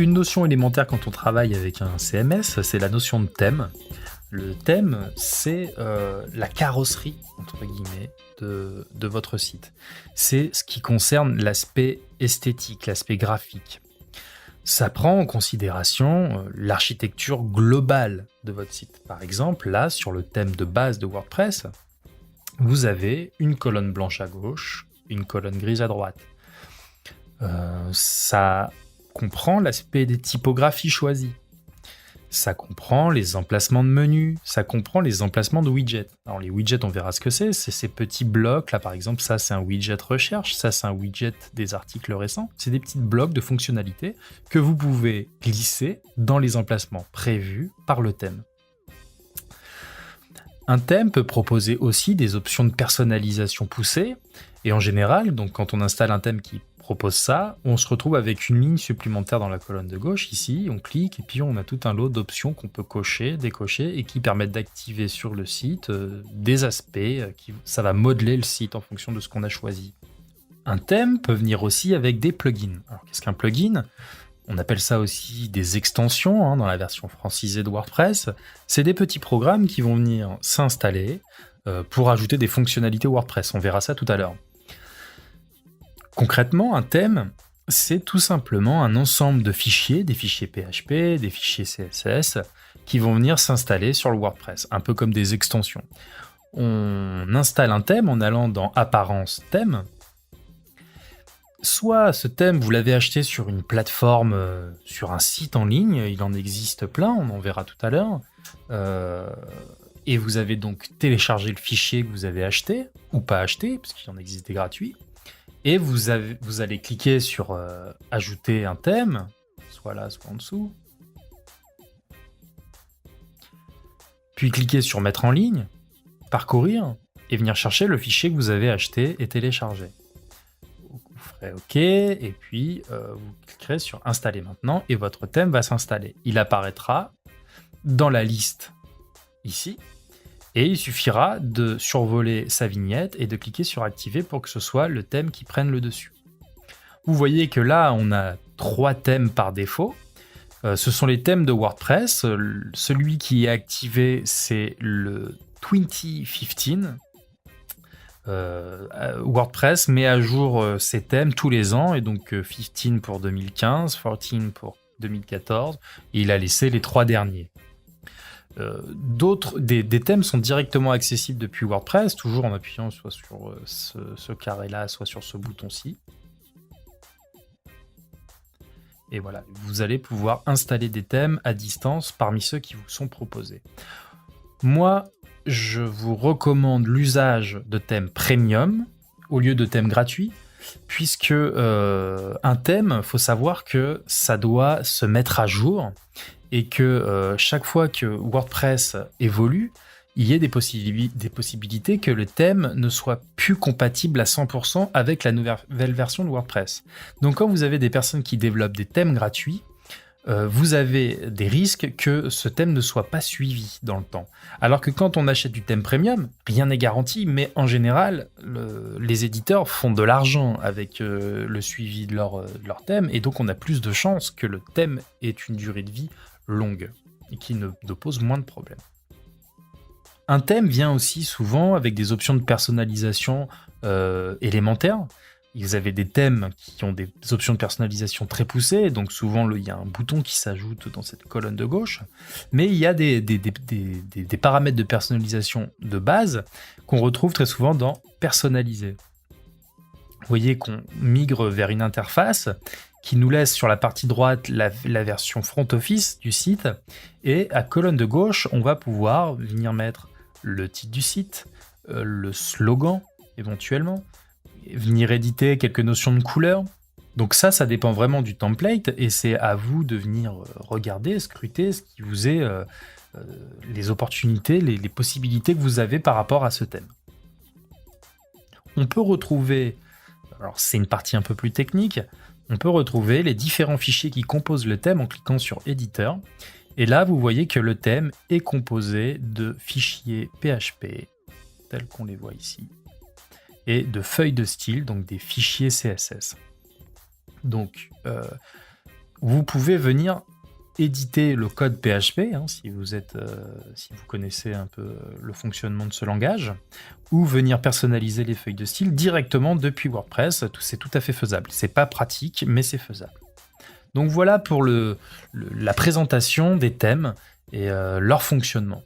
Une notion élémentaire quand on travaille avec un CMS, c'est la notion de thème. Le thème, c'est la carrosserie, entre guillemets, de votre site. C'est ce qui concerne l'aspect esthétique, l'aspect graphique. Ça prend en considération l'architecture globale de votre site. Par exemple, là, sur le thème de base de WordPress, vous avez une colonne blanche à gauche, une colonne grise à droite. Ça comprend l'aspect des typographies choisies. Ça comprend les emplacements de menus, ça comprend les emplacements de widgets. Alors les widgets, on verra ce que c'est ces petits blocs, là par exemple, ça c'est un widget recherche, ça c'est un widget des articles récents. C'est des petits blocs de fonctionnalités que vous pouvez glisser dans les emplacements prévus par le thème. Un thème peut proposer aussi des options de personnalisation poussées, et en général, donc quand on installe un thème qui propose ça, on se retrouve avec une ligne supplémentaire dans la colonne de gauche, ici, on clique, et puis on a tout un lot d'options qu'on peut cocher, décocher, et qui permettent d'activer sur le site des aspects, ça va modeler le site en fonction de ce qu'on a choisi. Un thème peut venir aussi avec des plugins. Alors qu'est-ce qu'un plugin ? On appelle ça aussi des extensions dans la version francisée de WordPress. C'est des petits programmes qui vont venir s'installer pour ajouter des fonctionnalités WordPress. On verra ça tout à l'heure. Concrètement, un thème, c'est tout simplement un ensemble de fichiers, des fichiers PHP, des fichiers CSS, qui vont venir s'installer sur le WordPress, un peu comme des extensions. On installe un thème en allant dans Apparence thème. Soit ce thème, vous l'avez acheté sur une plateforme, sur un site en ligne, il en existe plein, on en verra tout à l'heure, et vous avez donc téléchargé le fichier que vous avez acheté, ou pas acheté, parce qu'il en existe des gratuits, et vous allez cliquer sur ajouter un thème, soit là, soit en dessous, puis cliquer sur mettre en ligne, parcourir, et venir chercher le fichier que vous avez acheté et téléchargé. OK, et puis vous cliquerez sur installer maintenant et votre thème va s'installer. Il apparaîtra dans la liste ici et il suffira de survoler sa vignette et de cliquer sur activer pour que ce soit le thème qui prenne le dessus. Vous voyez que là on a 3 thèmes par défaut. Ce sont les thèmes de WordPress. Celui qui est activé, c'est le 2015. WordPress met à jour ses thèmes tous les ans, et donc 15 pour 2015, 14 pour 2014, et il a laissé les 3 derniers. Des thèmes sont directement accessibles depuis WordPress, toujours en appuyant soit sur ce carré-là, soit sur ce bouton-ci. Et voilà, vous allez pouvoir installer des thèmes à distance parmi ceux qui vous sont proposés. Moi, je vous recommande l'usage de thèmes premium au lieu de thèmes gratuits, puisque un thème, il faut savoir que ça doit se mettre à jour et que chaque fois que WordPress évolue, il y ait des possibilités que le thème ne soit plus compatible à 100% avec la nouvelle version de WordPress. Donc quand vous avez des personnes qui développent des thèmes gratuits, vous avez des risques que ce thème ne soit pas suivi dans le temps. Alors que quand on achète du thème premium, rien n'est garanti, mais en général, les éditeurs font de l'argent avec le suivi de leur thème, et donc on a plus de chances que le thème ait une durée de vie longue et qui ne pose moins de problèmes. Un thème vient aussi souvent avec des options de personnalisation élémentaires. Vous avez des thèmes qui ont des options de personnalisation très poussées, donc souvent il y a un bouton qui s'ajoute dans cette colonne de gauche, mais il y a des paramètres de personnalisation de base qu'on retrouve très souvent dans personnaliser. Vous voyez qu'on migre vers une interface qui nous laisse sur la partie droite la version front office du site, et à colonne de gauche, on va pouvoir venir mettre le titre du site, le slogan éventuellement, venir éditer quelques notions de couleurs. Donc ça dépend vraiment du template, et c'est à vous de venir regarder, scruter ce qui vous est les opportunités, les possibilités que vous avez par rapport à ce thème. On peut retrouver, alors c'est une partie un peu plus technique, on peut retrouver les différents fichiers qui composent le thème en cliquant sur éditeur, et là vous voyez que le thème est composé de fichiers PHP, tels qu'on les voit ici, et de feuilles de style, donc des fichiers CSS. Donc, Vous pouvez venir éditer le code PHP, hein, si vous connaissez un peu le fonctionnement de ce langage, ou venir personnaliser les feuilles de style directement depuis WordPress. C'est tout à fait faisable. C'est pas pratique, mais c'est faisable. Donc voilà pour la présentation des thèmes et leur fonctionnement.